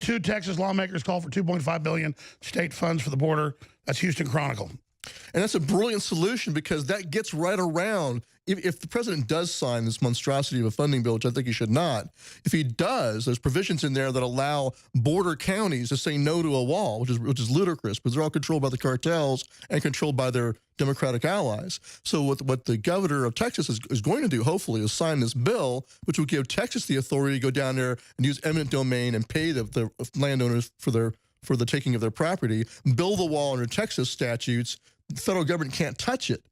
Two Texas lawmakers call for $2.5 billion state funds for the border. That's Houston Chronicle. And that's a brilliant solution because that gets right around, if the president does sign this monstrosity of a funding bill, which I think he should not, if he does, there's provisions in there that allow border counties to say no to a wall, which is ludicrous, because they're all controlled by the cartels and controlled by their Democratic allies. So what the governor of Texas is going to do, hopefully, is sign this bill, which will give Texas the authority to go down there and use eminent domain and pay the landowners for the taking of their property, build the wall under Texas statutes. The federal government can't touch it.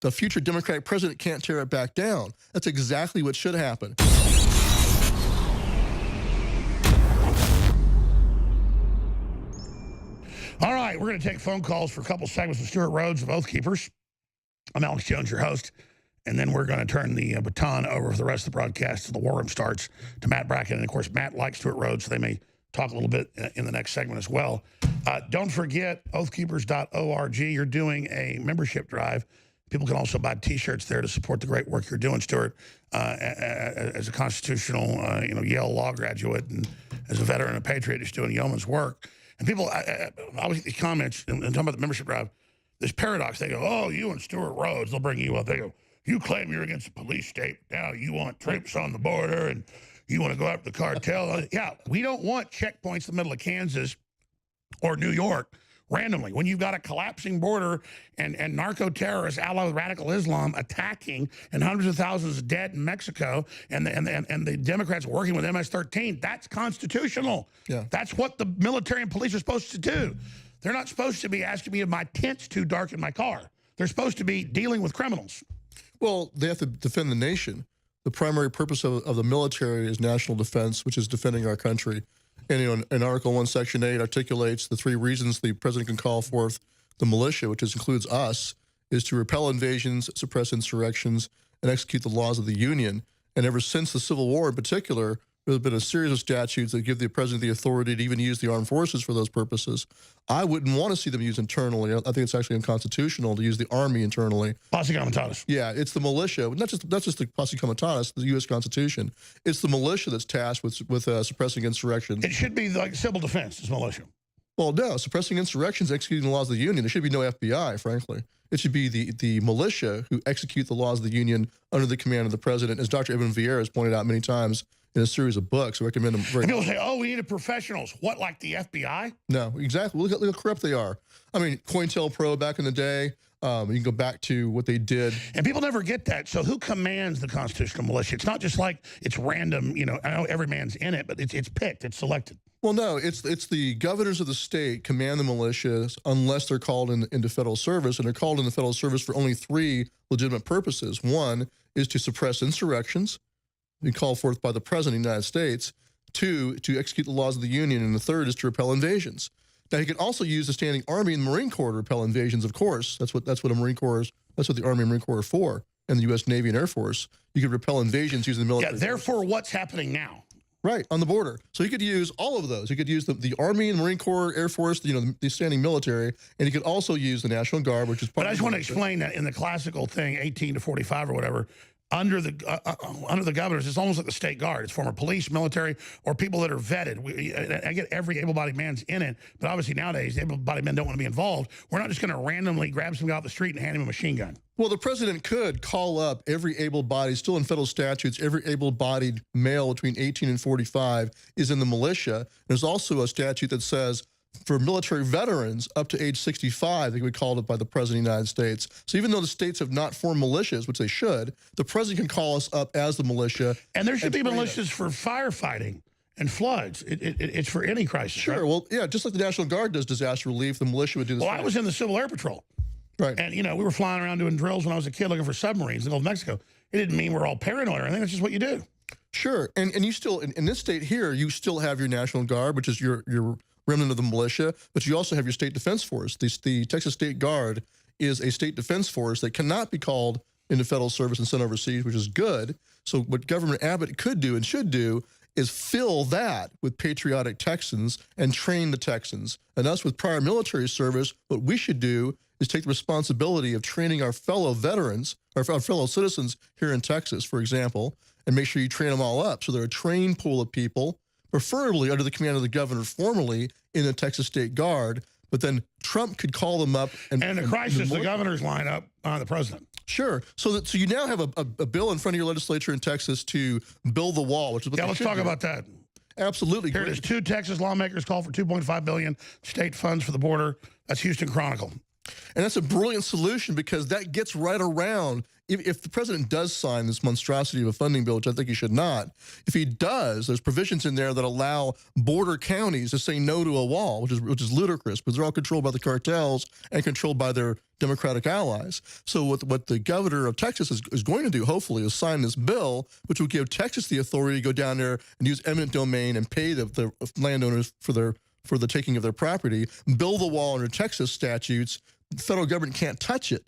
The future Democratic president can't tear it back down. That's exactly what should happen. All right, we're going to take phone calls for a couple segments with Stuart Rhodes of Oath Keepers. I'm Alex Jones, your host. And then we're going to turn the baton over for the rest of the broadcast till the war room starts to Matt Bracken. And, of course, Matt likes Stuart Rhodes, so they may talk a little bit in the next segment as well. Don't forget, oathkeepers.org. You're doing a membership drive. People can also buy T-shirts there to support the great work you're doing, Stuart, as a constitutional, Yale law graduate and as a veteran and a patriot just doing yeoman's work. And people, I always get these comments and talking about the membership drive, this paradox. They go, oh, you and Stuart Rhodes, they'll bring you up. They go, you claim you're against the police state. Now you want troops on the border and you want to go after the cartel. Yeah, we don't want checkpoints in the middle of Kansas or New York randomly. When you've got a collapsing border and narco-terrorists allied with radical Islam attacking and hundreds of thousands dead in Mexico and the Democrats working with MS-13, that's constitutional. Yeah. That's what the military and police are supposed to do. They're not supposed to be asking me if my tent's too dark in my car. They're supposed to be dealing with criminals. Well, they have to defend the nation. The primary purpose of the military is national defense, which is defending our country. And in Article 1, Section 8 articulates the 3 reasons the president can call forth the militia, which includes us, is to repel invasions, suppress insurrections, and execute the laws of the Union. And ever since the Civil War in particular, there's been a series of statutes that give the president the authority to even use the armed forces for those purposes. I wouldn't want to see them used internally. I think it's actually unconstitutional to use the army internally. Posse Comitatus. Yeah, it's the militia, not just the Posse Comitatus, the U.S. Constitution. It's the militia that's tasked with suppressing insurrections. It should be like civil defense, it's militia. Well, no, suppressing insurrections, executing the laws of the Union. There should be no FBI, frankly. It should be the militia who execute the laws of the Union under the command of the president, as Dr. Evan Vieira has pointed out many times in a series of books. I recommend them very much. People say, oh, we needed professionals. What, like the FBI? No, exactly. Look how corrupt they are. I mean, COINTELPRO back in the day, you can go back to what they did. And people never get that. So who commands the constitutional militia? It's not just like it's random, I know every man's in it, but it's picked, it's selected. Well, no, it's the governors of the state command the militias unless they're called into federal service, and they're called into federal service for only 3 legitimate purposes. One is to suppress insurrections, be called forth by the president of the United States. 2, to execute the laws of the Union, and the 3rd is to repel invasions. Now, he can also use the standing Army and Marine Corps to repel invasions, of course. That's what a Marine Corps is. That's what the Army and Marine Corps are for, and the U.S. Navy and Air Force. You could repel invasions using the military. Yeah, therefore, what's happening now? Right, on the border. So he could use all of those. He could use the Army and Marine Corps, Air Force, the standing military, and he could also use the National Guard, which is part of. But I just want to explain that in the classical thing, 18 to 45 or whatever, under the governors, it's almost like the state guard. It's former police, military, or people that are vetted. I get every able-bodied man's in it, but obviously nowadays, able-bodied men don't want to be involved. We're not just going to randomly grab some guy off the street and hand him a machine gun. Well, the president could call up every able-bodied, still in federal statutes, every able-bodied male between 18 and 45 is in the militia. There's also a statute that says for military veterans up to age 65, they can be called up by the president of the United States. So even though the states have not formed militias, which they should, the president can call us up as the militia. And there should be militias for firefighting and floods. It's for any crisis. Sure. Right? Well, yeah, just like the National Guard does disaster relief, the militia would do the same. Well, I was in the Civil Air Patrol. Right. And, we were flying around doing drills when I was a kid looking for submarines in the Gulf of Mexico. It didn't mean we're all paranoid or anything. That's just what you do. Sure. And you still, in this state here, you still have your National Guard, which is your remnant of the militia, but you also have your state defense force. The Texas State Guard is a state defense force that cannot be called into federal service and sent overseas, which is good. So what Governor Abbott could do and should do is fill that with patriotic Texans and train the Texans. And us with prior military service, what we should do is take the responsibility of training our fellow veterans, our fellow citizens here in Texas, for example, and make sure you train them all up. So they're a trained pool of people, preferably under the command of the governor formally in the Texas State Guard. But then Trump could call them up. And in a crisis, the governors line up on the president. Sure. So you now have a bill in front of your legislature in Texas to build the wall, which is what let's talk about that. Absolutely. Here it is. 2 Texas lawmakers call for $2.5 billion state funds for the border. That's Houston Chronicle. And that's a brilliant solution because that gets right around, if the president does sign this monstrosity of a funding bill, which I think he should not, if he does, there's provisions in there that allow border counties to say no to a wall, which is ludicrous, because they're all controlled by the cartels and controlled by their Democratic allies. So what the governor of Texas is going to do, hopefully, is sign this bill, which will give Texas the authority to go down there and use eminent domain and pay the landowners for the taking of their property, build the wall under Texas statutes. The federal government can't touch it.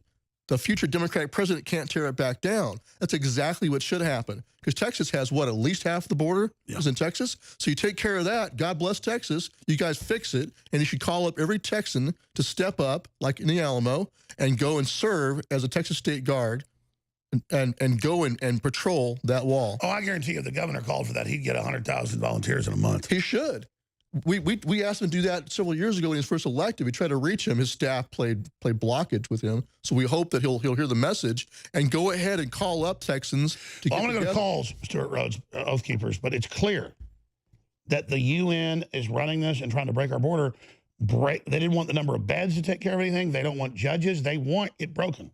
The future Democratic president can't tear it back down. That's exactly what should happen. Because Texas has, what, at least half the border is in Texas? So you take care of that. God bless Texas. You guys fix it. And you should call up every Texan to step up, like in the Alamo, and go and serve as a Texas State Guard and go and patrol that wall. Oh, I guarantee you if the governor called for that, he'd get 100,000 volunteers in a month. He should. We asked him to do that several years ago when he was first elected. We tried to reach him. His staff played blockage with him. So we hope that he'll hear the message and go ahead and call up Texans to get I want to go to together. calls, Stuart Rhodes, Oath Keepers, but it's clear that the UN is running this and trying to break our border. They didn't want the number of beds to take care of anything. They don't want judges. They want it broken.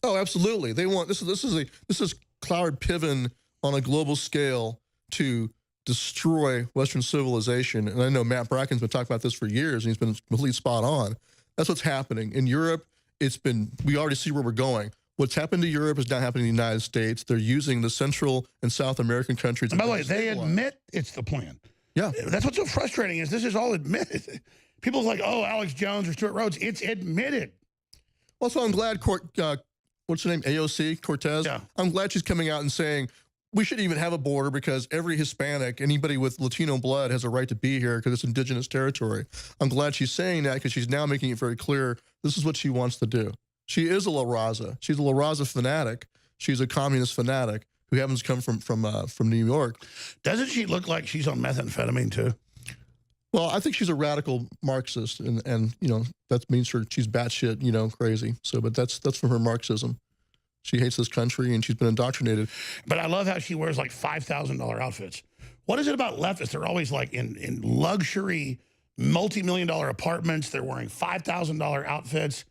Oh, absolutely. They want this is Cloward Piven on a global scale to destroy Western civilization. And I know Matt Bracken's been talking about this for years, and he's been completely spot on. That's what's happening. In Europe, we already see where we're going. What's happened to Europe is now happening in the United States. They're using the Central and South American countries. And by the way, they admit it's the plan. Yeah. That's what's so frustrating is this is all admitted. People's like, oh, Alex Jones or Stuart Rhodes. It's admitted. Well, so I'm glad what's her name? AOC, Cortez? Yeah. I'm glad she's coming out and saying, we shouldn't even have a border because every Hispanic, anybody with Latino blood has a right to be here because it's indigenous territory. I'm glad she's saying that because she's now making it very clear this is what she wants to do. She is a La Raza. She's a La Raza fanatic. She's a communist fanatic who happens to come from New York. Doesn't she look like she's on methamphetamine too? Well, I think she's a radical Marxist, and you know that means she's batshit, crazy. So, but that's from her Marxism. She hates this country, and she's been indoctrinated. But I love how she wears like $5,000 outfits. What is it about leftists? They're always like in luxury, multi-million-dollar apartments. They're wearing $5,000 outfits.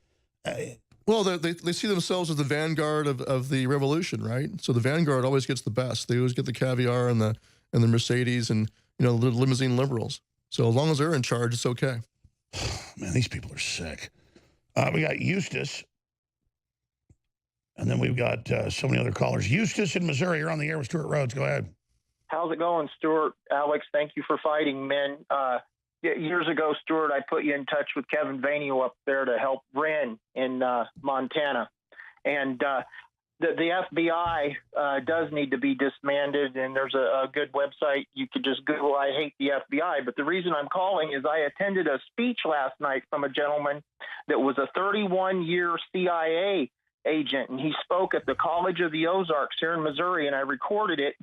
Well, they see themselves as the vanguard of the revolution, right? So the vanguard always gets the best. They always get the caviar and the Mercedes and the limousine liberals. So as long as they're in charge, it's okay. Man, these people are sick. We got Eustace. And then we've got so many other callers. Eustace in Missouri, you're on the air with Stuart Rhodes. Go ahead. How's it going, Stuart? Alex, thank you for fighting men. Years ago, Stuart, I put you in touch with Kevin Vanio up there to help Wren in Montana. And the FBI does need to be disbanded, and there's a good website. You could just Google, I hate the FBI. But the reason I'm calling is I attended a speech last night from a gentleman that was a 31-year CIA agent, and he spoke at the College of the Ozarks here in Missouri, and I recorded it.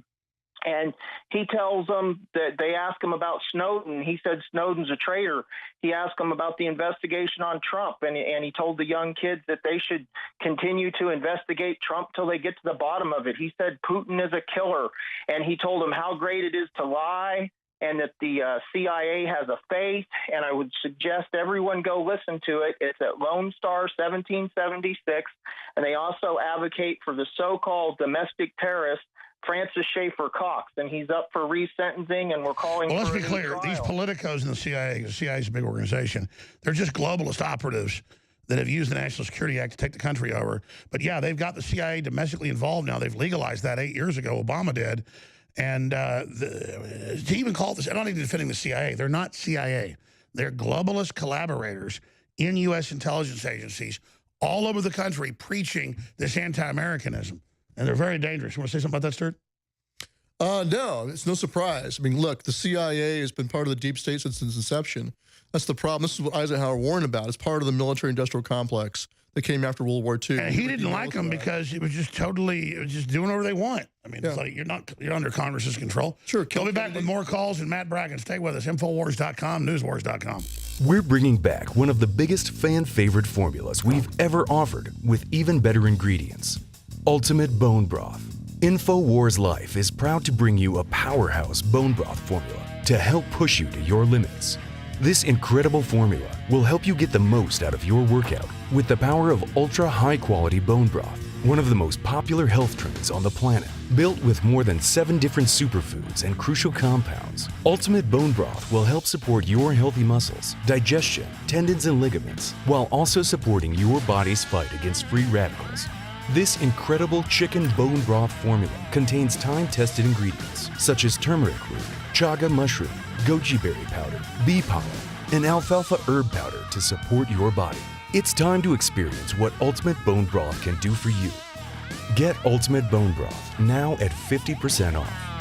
And he tells them that they ask him about Snowden. He said Snowden's a traitor. He asked them about the investigation on Trump, and he told the young kids that they should continue to investigate Trump till they get to the bottom of it. He said Putin is a killer, and he told them how great it is to lie and that the CIA has a faith, and I would suggest everyone go listen to it. It's at Lone Star 1776, and they also advocate for the so-called domestic terrorist Francis Schaefer Cox, and he's up for resentencing, and we're calling Well, let's for be clear. These politicos in the CIA is a big organization. They're just globalist operatives that have used the National Security Act to take the country over. But, yeah, they've got the CIA domestically involved now. They've legalized that 8 years ago. Obama did. And to even call this, I don't need to defending the CIA. They're not CIA. They're globalist collaborators in U.S. intelligence agencies all over the country preaching this anti-Americanism. And they're very dangerous. You want to say something about that, Stuart? No, it's no surprise. I mean, look, the CIA has been part of the deep state since its inception. That's the problem. This is what Eisenhower warned about. It's part of the military-industrial complex that came after World War II. And he didn't like them because it was just doing whatever they want. I mean, it's like you're under Congress's control. Sure. We'll be back with more calls and Matt Bracken. Stay with us. Infowars.com, newswars.com. We're bringing back one of the biggest fan-favorite formulas we've ever offered with even better ingredients. Ultimate Bone Broth. InfoWars Life is proud to bring you a powerhouse bone broth formula to help push you to your limits. This incredible formula will help you get the most out of your workout with the power of ultra high quality bone broth, one of the most popular health trends on the planet. Built with more than 7 different superfoods and crucial compounds, Ultimate Bone Broth will help support your healthy muscles, digestion, tendons, and ligaments, while also supporting your body's fight against free radicals. This incredible chicken bone broth formula contains time-tested ingredients such as turmeric root, chaga mushroom, goji berry powder, bee pollen, and alfalfa herb powder to support your body. It's time to experience what Ultimate Bone Broth can do for you. Get Ultimate Bone Broth now at 50% off.